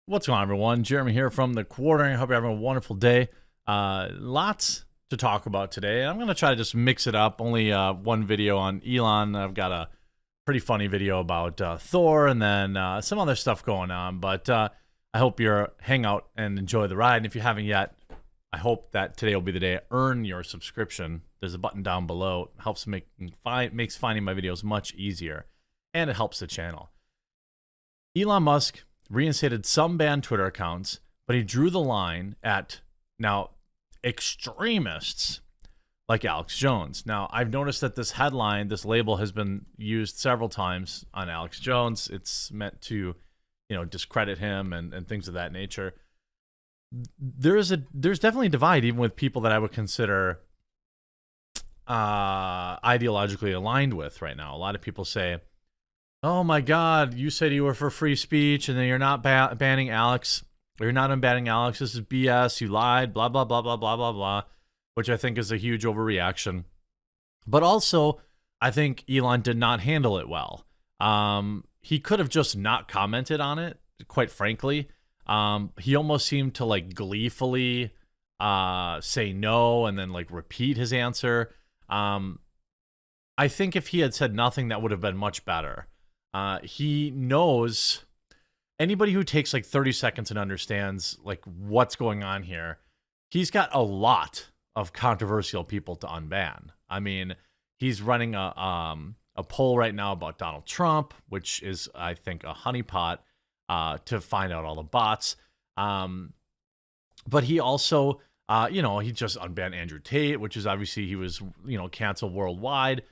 What's going on, everyone? Jeremy here from the Quartering. I hope you're having a wonderful day. Lots to talk about today. I'm going to try to just mix it up. Only one video on Elon. I've got a pretty funny video about Thor and then some other stuff going on. But I hope you're hang out and enjoy the ride. And if you haven't yet, I hope that today will be the day to earn your subscription. There's a button down below. It helps makes finding my videos much easier. And it helps the channel. Elon Musk reinstated some banned Twitter accounts, but he drew the line at now extremists like Alex Jones. Now, I've noticed that this headline, this label has been used several times on Alex Jones. It's meant to, discredit him and things of that nature. There's definitely a divide even with people that I would consider ideologically aligned with right now. A lot of people say, oh my God, you said you were for free speech and then you're not banning Alex. Or you're not unbanning Alex. This is BS. You lied, blah, blah, blah, blah, blah, blah, blah, which I think is a huge overreaction. But also, I think Elon did not handle it well. He could have just not commented on it, quite frankly. He almost seemed to gleefully say no and then repeat his answer. I think if he had said nothing, that would have been much better. He knows anybody who takes 30 seconds and understands what's going on here. He's got a lot of controversial people to unban. I mean, he's running a poll right now about Donald Trump, which is, I think, a honeypot to find out all the bots. But he also, he just unbanned Andrew Tate, which is obviously he was, canceled worldwide.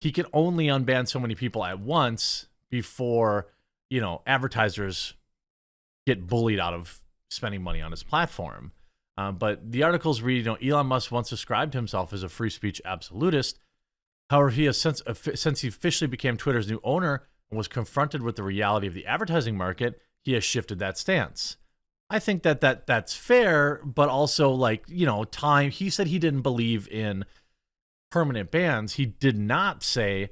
He can only unban so many people at once before, advertisers get bullied out of spending money on his platform. But the articles read, Elon Musk once described himself as a free speech absolutist. However, he has since he officially became Twitter's new owner and was confronted with the reality of the advertising market, he has shifted that stance. I think that's fair, but also time. He said he didn't believe in permanent bans. He did not say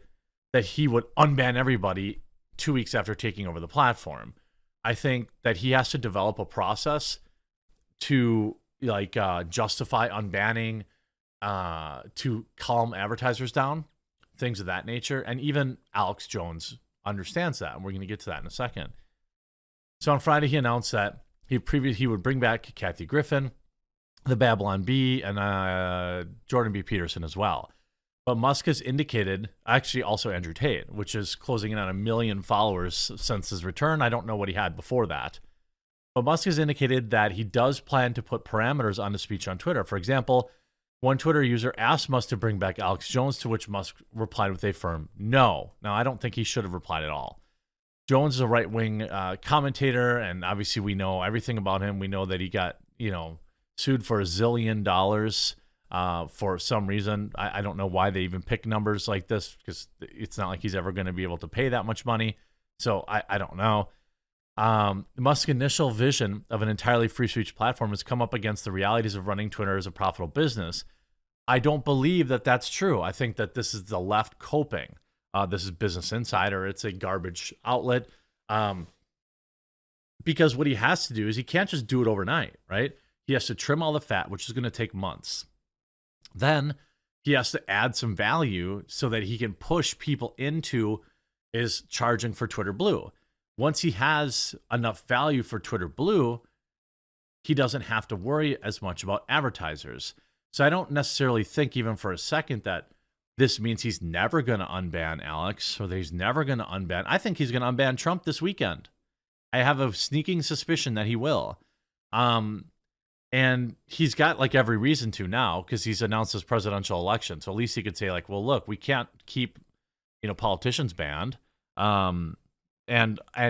that he would unban everybody 2 weeks after taking over the platform. I think that he has to develop a process to justify unbanning, to calm advertisers down, things of that nature. And even Alex Jones understands that, and we're going to get to that in a second. So on Friday, he announced that he would bring back Kathy Griffin, the Babylon Bee, and Jordan B. Peterson as well. But Musk has indicated, actually also Andrew Tate, which is closing in on 1 million followers since his return. I don't know what he had before that. But Musk has indicated that he does plan to put parameters on the speech on Twitter. For example, one Twitter user asked Musk to bring back Alex Jones, to which Musk replied with a firm no. Now, I don't think he should have replied at all. Jones is a right-wing commentator, and obviously we know everything about him. We know that he got, sued for $1 zillion for some reason. I don't know why they even pick numbers like this, because it's not like he's ever going to be able to pay that much money. So I don't know. Musk's initial vision of an entirely free speech platform has come up against the realities of running Twitter as a profitable business. I don't believe that that's true. I think that this is the left coping. This is Business Insider. It's a garbage outlet. Because what he has to do is he can't just do it overnight, right? He has to trim all the fat, which is going to take months. Then he has to add some value so that he can push people into is charging for Twitter Blue. Once he has enough value for Twitter Blue, he doesn't have to worry as much about advertisers. So I don't necessarily think even for a second that this means he's never going to unban Alex, or that he's never going to unban. I think he's going to unban Trump this weekend. I have a sneaking suspicion that he will. And he's got every reason to now, because he's announced his presidential election. So at least he could say well, look, we can't keep, politicians banned. And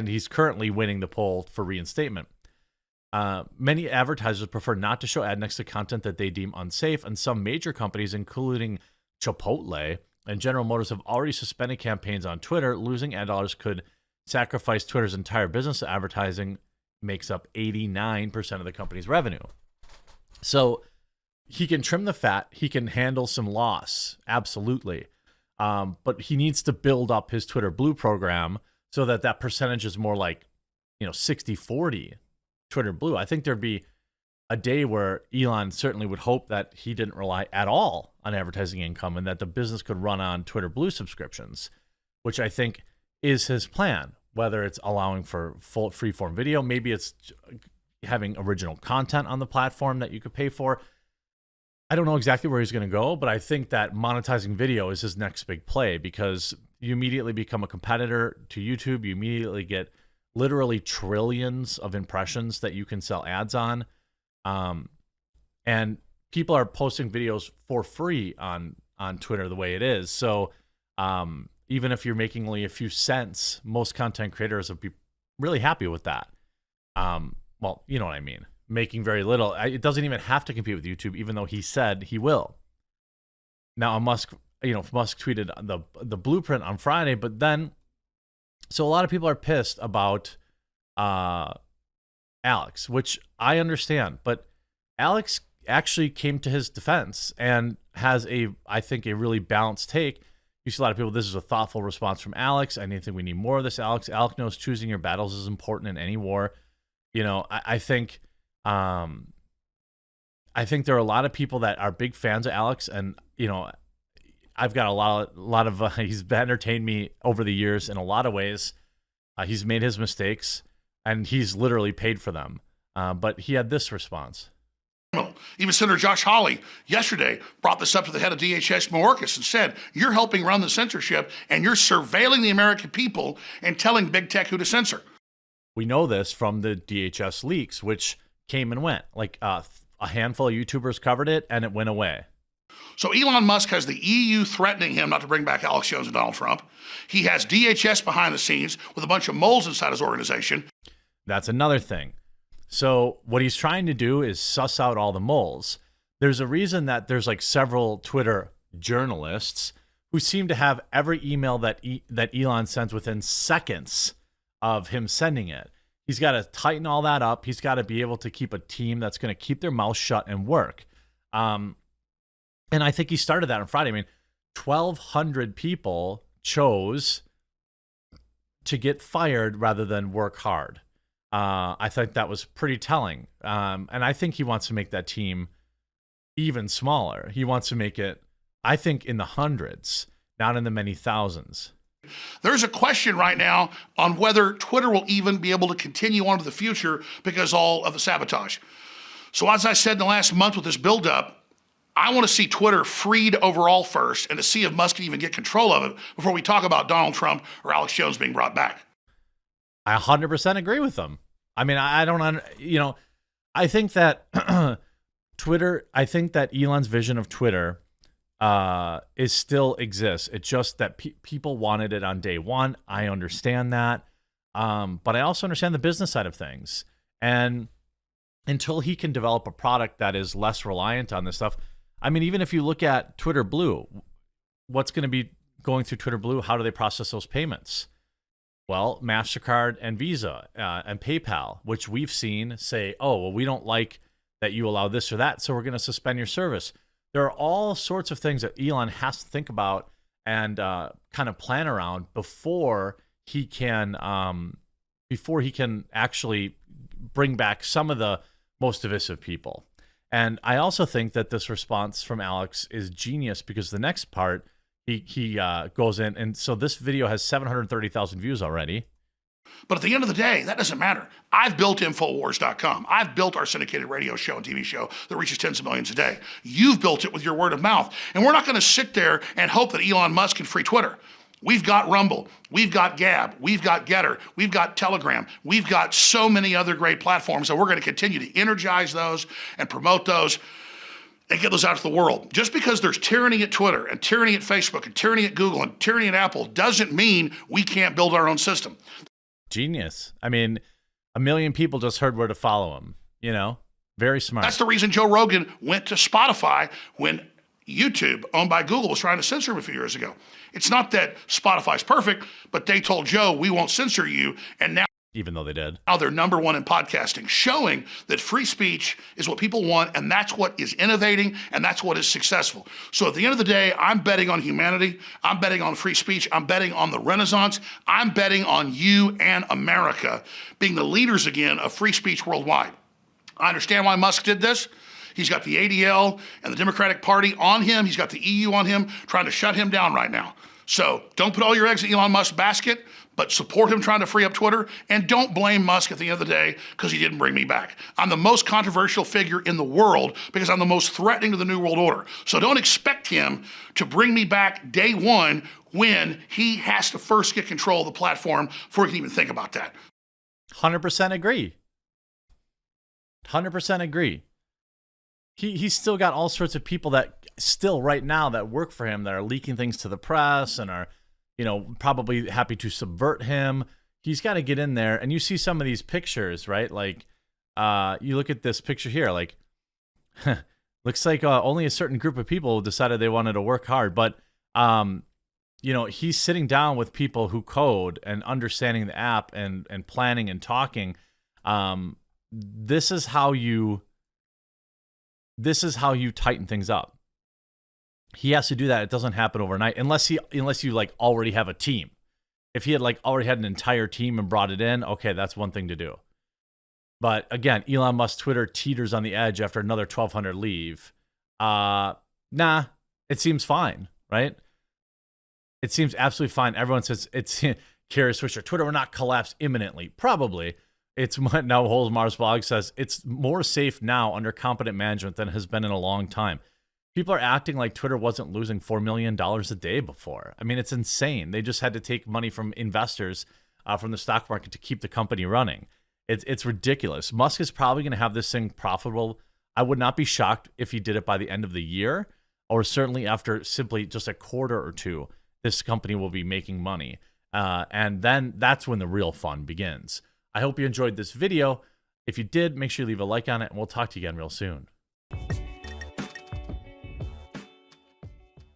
he's currently winning the poll for reinstatement. Many advertisers prefer not to show ad next to content that they deem unsafe, and some major companies, including Chipotle and General Motors, have already suspended campaigns on Twitter. Losing ad dollars could sacrifice Twitter's entire business. Advertising makes up 89% of the company's revenue. So he can trim the fat. He can handle some loss. Absolutely. But he needs to build up his Twitter Blue program so that percentage is more 60-40 Twitter Blue. I think there'd be a day where Elon certainly would hope that he didn't rely at all on advertising income and that the business could run on Twitter Blue subscriptions, which I think is his plan, whether it's allowing for full free-form video, maybe it's having original content on the platform that you could pay for. I don't know exactly where he's going to go, but I think that monetizing video is his next big play, because you immediately become a competitor to YouTube. You immediately get literally trillions of impressions that you can sell ads on. And people are posting videos for free on Twitter the way it is. So even if you're making only a few cents, most content creators would be really happy with that. Well, you know what I mean. Making very little. It doesn't even have to compete with YouTube, even though he said he will. Now, Musk tweeted the blueprint on Friday, but then, so a lot of people are pissed about Alex, which I understand, but Alex actually came to his defense and has I think a really balanced take. You see a lot of people, this is a thoughtful response from Alex. I think we need more of this, Alex. Alex knows choosing your battles is important in any war. You know, I think there are a lot of people that are big fans of Alex, and you know, I've got a lot of he's entertained me over the years in a lot of ways. He's made his mistakes, and he's literally paid for them. But he had this response. Even Senator Josh Hawley yesterday brought this up to the head of DHS, Mayorkas, and said, you're helping run the censorship, and you're surveilling the American people and telling big tech who to censor. We know this from the DHS leaks, which came and went. Like a handful of YouTubers covered it, and it went away. So Elon Musk has the EU threatening him not to bring back Alex Jones and Donald Trump. He has DHS behind the scenes with a bunch of moles inside his organization. That's another thing. So what he's trying to do is suss out all the moles. There's a reason that there's like several Twitter journalists who seem to have every email that Elon sends within seconds of him sending it. He's got to tighten all that up. He's got to be able to keep a team that's going to keep their mouth shut and work. And I think he started that on Friday. I mean, 1,200 people chose to get fired rather than work hard. I think that was pretty telling. And I think he wants to make that team even smaller. He wants to make it, I think, in the hundreds, not in the many thousands. There's a question right now on whether Twitter will even be able to continue on to the future because all of the sabotage. So as I said in the last month with this buildup, I want to see Twitter freed overall first and to see if Musk can even get control of it before we talk about Donald Trump or Alex Jones being brought back. I 100% agree with them. I mean, I don't, I think that Twitter, I think that Elon's vision of Twitter is still exists. It's just that people wanted it on day one. I understand that. But I also understand the business side of things. And until he can develop a product that is less reliant on this stuff, I mean, even if you look at Twitter Blue, what's going to be going through Twitter Blue? How do they process those payments? Well, MasterCard and Visa and PayPal, which we've seen say, oh, well, we don't like that you allow this or that, so we're going to suspend your service. There are all sorts of things that Elon has to think about and kind of plan around before he can actually bring back some of the most divisive people. And I also think that this response from Alex is genius because the next part, he goes in, and so this video has 730,000 views already. But at the end of the day, that doesn't matter. I've built Infowars.com. I've built our syndicated radio show and TV show that reaches tens of millions a day. You've built it with your word of mouth. And we're not going to sit there and hope that Elon Musk can free Twitter. We've got Rumble. We've got Gab. We've got Getter. We've got Telegram. We've got so many other great platforms, and we're going to continue to energize those and promote those and get those out to the world. Just because there's tyranny at Twitter and tyranny at Facebook and tyranny at Google and tyranny at Apple doesn't mean we can't build our own system. Genius. I mean, 1 million people just heard where to follow him, very smart. That's the reason Joe Rogan went to Spotify when YouTube, owned by Google, was trying to censor him a few years ago. It's not that Spotify's perfect, but they told Joe, we won't censor you, and now even though they did. Now they're #1 in podcasting, showing that free speech is what people want, and that's what is innovating, and that's what is successful. So at the end of the day, I'm betting on humanity. I'm betting on free speech. I'm betting on the Renaissance. I'm betting on you and America being the leaders again of free speech worldwide. I understand why Musk did this. He's got the ADL and the Democratic Party on him. He's got the EU on him, trying to shut him down right now. So don't put all your eggs in Elon Musk's basket, but support him trying to free up Twitter, and don't blame Musk at the end of the day because he didn't bring me back. I'm the most controversial figure in the world because I'm the most threatening to the New World Order. So don't expect him to bring me back day one when he has to first get control of the platform before he can even think about that. 100% agree. 100% agree. He's still got all sorts of people that still right now that work for him that are leaking things to the press and are, you know, probably happy to subvert him. He's got to get in there. And you see some of these pictures, right? Like, you look at this picture here, like, looks like only a certain group of people decided they wanted to work hard. But, you know, he's sitting down with people who code and understanding the app and planning and talking. This is how you tighten things up. He has to do that. It doesn't happen overnight unless you like already have a team. If he had like already had an entire team and brought it in, okay, that's one thing to do. But again, Elon Musk's Twitter teeters on the edge after another 1,200 leave. Nah, it seems fine, right? It seems absolutely fine. Everyone says it's Kara Swisher. Twitter will not collapse imminently. Probably. It's now Holes Mars blog says it's more safe now under competent management than it has been in a long time. People are acting like Twitter wasn't losing $4 million a day before. I mean, it's insane. They just had to take money from investors from the stock market to keep the company running. It's ridiculous. Musk is probably going to have this thing profitable. I would not be shocked if he did it by the end of the year, or certainly after simply just a quarter or two, this company will be making money. And then that's when the real fun begins. I hope you enjoyed this video. If you did, make sure you leave a like on it, and we'll talk to you again real soon.